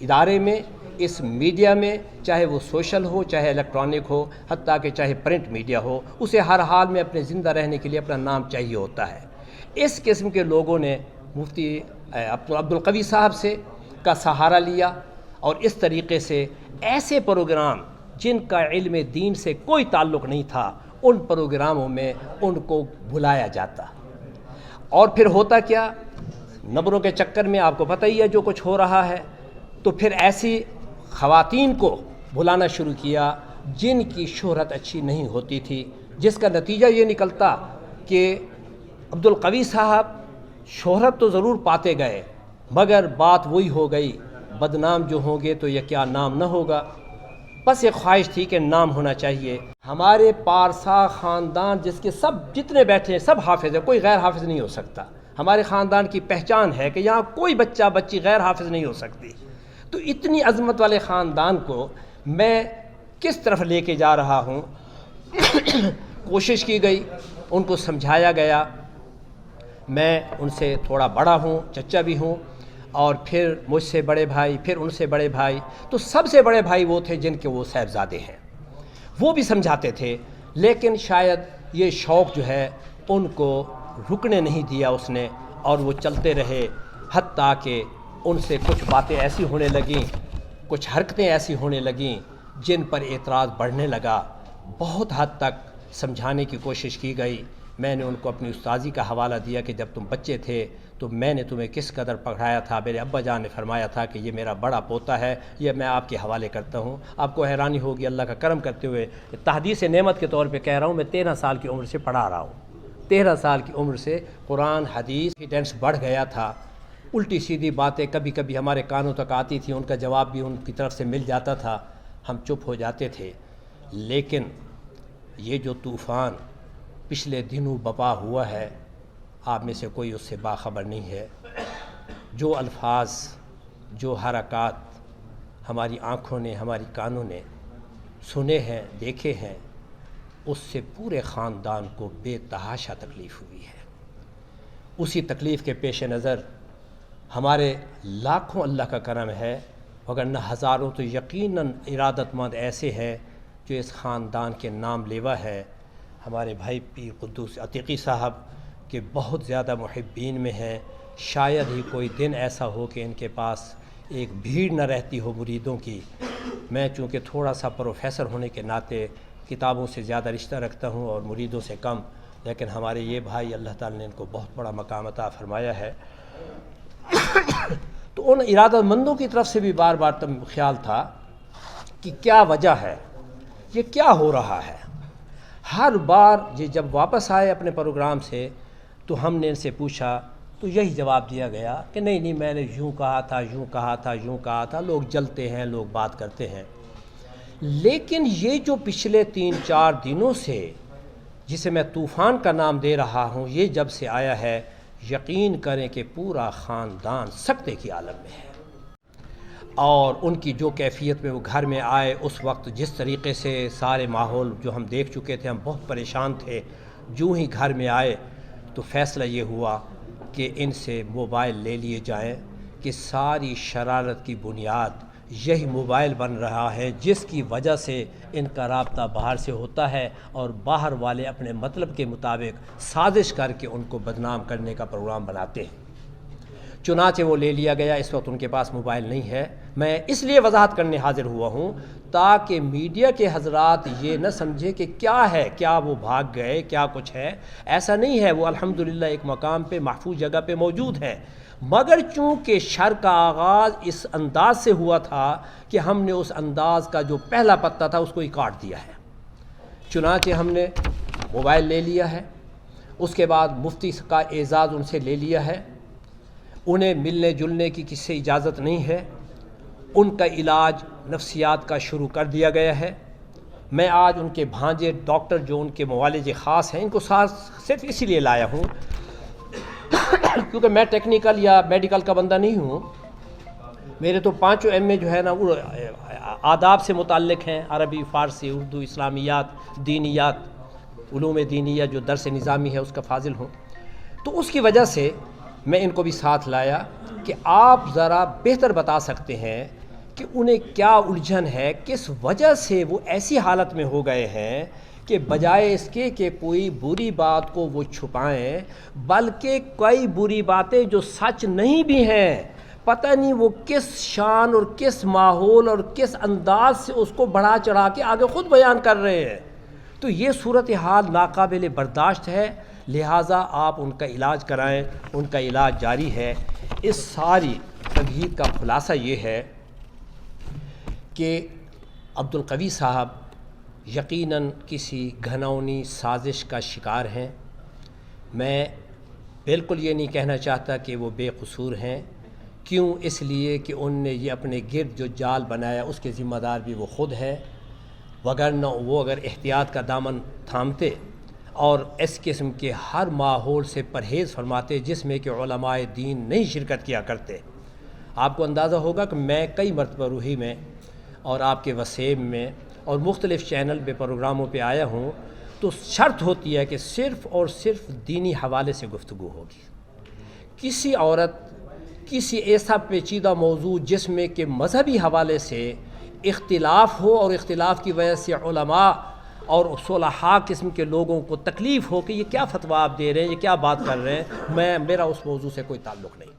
ادارے میں، اس میڈیا میں، چاہے وہ سوشل ہو چاہے الیکٹرانک ہو، حتیٰ کہ چاہے پرنٹ میڈیا ہو، اسے ہر حال میں اپنے زندہ رہنے کے لیے اپنا نام چاہیے ہوتا ہے۔ اس قسم کے لوگوں نے مفتی عبدالقوی صاحب سے کا سہارا لیا اور اس طریقے سے ایسے پروگرام جن کا علم دین سے کوئی تعلق نہیں تھا، ان پروگراموں میں ان کو بلایا جاتا، اور پھر ہوتا کیا، نمبروں کے چکر میں آپ کو پتہ ہی ہے جو کچھ ہو رہا ہے۔ تو پھر ایسی خواتین کو بلانا شروع کیا جن کی شہرت اچھی نہیں ہوتی تھی، جس کا نتیجہ یہ نکلتا کہ عبدالقوی صاحب شہرت تو ضرور پاتے گئے، مگر بات وہی ہو گئی، بدنام جو ہوں گے تو یہ کیا نام نہ ہوگا۔ بس ایک خواہش تھی کہ نام ہونا چاہیے۔ ہمارے پارسا خاندان جس کے سب جتنے بیٹھے ہیں سب حافظ ہیں، کوئی غیر حافظ نہیں ہو سکتا۔ ہمارے خاندان کی پہچان ہے کہ یہاں کوئی بچہ بچی غیر حافظ نہیں ہو سکتی۔ تو اتنی عظمت والے خاندان کو میں کس طرف لے کے جا رہا ہوں، کوشش کی گئی، ان کو سمجھایا گیا۔ میں ان سے تھوڑا بڑا ہوں، چچا بھی ہوں، اور پھر مجھ سے بڑے بھائی، پھر ان سے بڑے بھائی، تو سب سے بڑے بھائی وہ تھے جن کے وہ صاحبزادے ہیں، وہ بھی سمجھاتے تھے، لیکن شاید یہ شوق جو ہے ان کو رکنے نہیں دیا اس نے، اور وہ چلتے رہے، حتیٰ کہ ان سے کچھ باتیں ایسی ہونے لگیں، کچھ حرکتیں ایسی ہونے لگیں جن پر اعتراض بڑھنے لگا۔ بہت حد تک سمجھانے کی کوشش کی گئی۔ میں نے ان کو اپنی استاذی کا حوالہ دیا کہ جب تم بچے تھے تو میں نے تمہیں کس قدر پڑھایا تھا، میرے ابا جان نے فرمایا تھا کہ یہ میرا بڑا پوتا ہے، یہ میں آپ کے حوالے کرتا ہوں۔ آپ کو حیرانی ہوگی اللہ کا کرم کرتے ہوئے تحدیث نعمت کے طور پہ کہہ رہا ہوں، میں 13 سال کی عمر سے پڑھا رہا ہوں۔ 13 سال کی عمر سے قرآن حدیث کی ٹینس بڑھ گیا تھا۔ الٹی سیدھی باتیں کبھی کبھی ہمارے کانوں تک آتی تھیں، ان کا جواب بھی ان کی طرف سے مل جاتا تھا، ہم چپ ہو جاتے تھے۔ لیکن یہ جو طوفان پچھلے دنوں بپا ہوا ہے، آپ میں سے کوئی اس سے باخبر نہیں ہے۔ جو الفاظ، جو حرکات ہماری آنکھوں نے، ہماری کانوں نے سنے ہیں، دیکھے ہیں، اس سے پورے خاندان کو بے تحاشا تکلیف ہوئی ہے۔ اسی تکلیف کے پیش نظر ہمارے لاکھوں اللہ کا کرم ہے، وگرنہ ہزاروں تو یقیناً ارادت مند ایسے ہیں جو اس خاندان کے نام لیوا ہے۔ ہمارے بھائی پیر قدوس عتیقی صاحب کے بہت زیادہ محبین میں ہیں۔ شاید ہی کوئی دن ایسا ہو کہ ان کے پاس ایک بھیڑ نہ رہتی ہو مریدوں کی۔ میں چونکہ تھوڑا سا پروفیسر ہونے کے ناطے کتابوں سے زیادہ رشتہ رکھتا ہوں اور مریدوں سے کم، لیکن ہمارے یہ بھائی اللہ تعالیٰ نے ان کو بہت بڑا مقام عطا فرمایا ہے۔ تو ان ارادت مندوں کی طرف سے بھی بار بار خیال تھا کہ کیا وجہ ہے، یہ کیا ہو رہا ہے۔ ہر بار یہ جب واپس آئے اپنے پروگرام سے تو ہم نے ان سے پوچھا تو یہی جواب دیا گیا کہ نہیں میں نے یوں کہا تھا، یوں کہا تھا، یوں کہا تھا۔ لوگ جلتے ہیں، لوگ بات کرتے ہیں، لیکن یہ جو پچھلے 3-4 دنوں سے جسے میں طوفان کا نام دے رہا ہوں، یہ جب سے آیا ہے، یقین کریں کہ پورا خاندان سکتے کی عالم میں ہے۔ اور ان کی جو کیفیت میں وہ گھر میں آئے، اس وقت جس طریقے سے سارے ماحول جو ہم دیکھ چکے تھے، ہم بہت پریشان تھے۔ جو ہی گھر میں آئے تو فیصلہ یہ ہوا کہ ان سے موبائل لے لیے جائیں، کہ ساری شرارت کی بنیاد یہی موبائل بن رہا ہے، جس کی وجہ سے ان کا رابطہ باہر سے ہوتا ہے اور باہر والے اپنے مطلب کے مطابق سازش کر کے ان کو بدنام کرنے کا پروگرام بناتے ہیں۔ چنانچہ وہ لے لیا گیا۔ اس وقت ان کے پاس موبائل نہیں ہے۔ میں اس لیے وضاحت کرنے حاضر ہوا ہوں تاکہ میڈیا کے حضرات یہ نہ سمجھے کہ کیا ہے، کیا وہ بھاگ گئے، کیا کچھ ہے۔ ایسا نہیں ہے، وہ الحمدللہ ایک مقام پہ محفوظ جگہ پہ موجود ہے، مگر چونکہ شر کا آغاز اس انداز سے ہوا تھا کہ ہم نے اس انداز کا جو پہلا پتا تھا اس کو ہی کاٹ دیا ہے۔ چنانچہ ہم نے موبائل لے لیا ہے، اس کے بعد مفتی کا اعزاز ان سے لے لیا ہے، انہیں ملنے جلنے کی کسی سے اجازت نہیں ہے، ان کا علاج نفسیات کا شروع کر دیا گیا ہے۔ میں آج ان کے بھانجے ڈاکٹر جو ان کے معالج خاص ہیں، ان کو ساتھ صرف اسی لیے لایا ہوں کیونکہ میں ٹیکنیکل یا میڈیکل کا بندہ نہیں ہوں۔ میرے تو 5 MA جو ہے نا وہ آداب سے متعلق ہیں، عربی، فارسی، اردو، اسلامیات، دینیات، علوم دینیہ جو درس نظامی ہے اس کا فاضل ہوں، تو اس کی وجہ سے میں ان کو بھی ساتھ لایا۔ کہ آپ ذرا بہتر بتا سکتے ہیں کہ انہیں کیا الجھن ہے، کس وجہ سے وہ ایسی حالت میں ہو گئے ہیں کہ بجائے اس کے کہ کوئی بری بات کو وہ چھپائیں، بلکہ کئی بری باتیں جو سچ نہیں بھی ہیں، پتہ نہیں وہ کس شان اور کس ماحول اور کس انداز سے اس کو بڑھا چڑھا کے آگے خود بیان کر رہے ہیں۔ تو یہ صورتحال ناقابل برداشت ہے، لہٰذا آپ ان کا علاج کرائیں، ان کا علاج جاری ہے۔ اس ساری تمہید کا خلاصہ یہ ہے کہ عبدالقوی صاحب یقیناً کسی گھناؤنی سازش کا شکار ہیں۔ میں بالکل یہ نہیں کہنا چاہتا کہ وہ بے قصور ہیں، کیوں؟ اس لیے کہ ان نے یہ اپنے گرد جو جال بنایا اس کے ذمہ دار بھی وہ خود ہے، وگرنہ وہ اگر احتیاط کا دامن تھامتے اور اس قسم کے ہر ماحول سے پرہیز فرماتے جس میں کہ علماء دین نہیں شرکت کیا کرتے۔ آپ کو اندازہ ہوگا کہ میں کئی مرتبہ روحی میں اور آپ کے وسیم میں اور مختلف چینل پہ پروگراموں پہ آیا ہوں، تو شرط ہوتی ہے کہ صرف اور صرف دینی حوالے سے گفتگو ہوگی۔ کسی عورت کسی ایسا پیچیدہ موضوع جس میں کہ مذہبی حوالے سے اختلاف ہو اور اختلاف کی وجہ سے علماء اور صلحاء قسم کے لوگوں کو تکلیف ہو کہ یہ کیا فتویٰ آپ دے رہے ہیں، یہ کیا بات کر رہے ہیں، میرا اس موضوع سے کوئی تعلق نہیں۔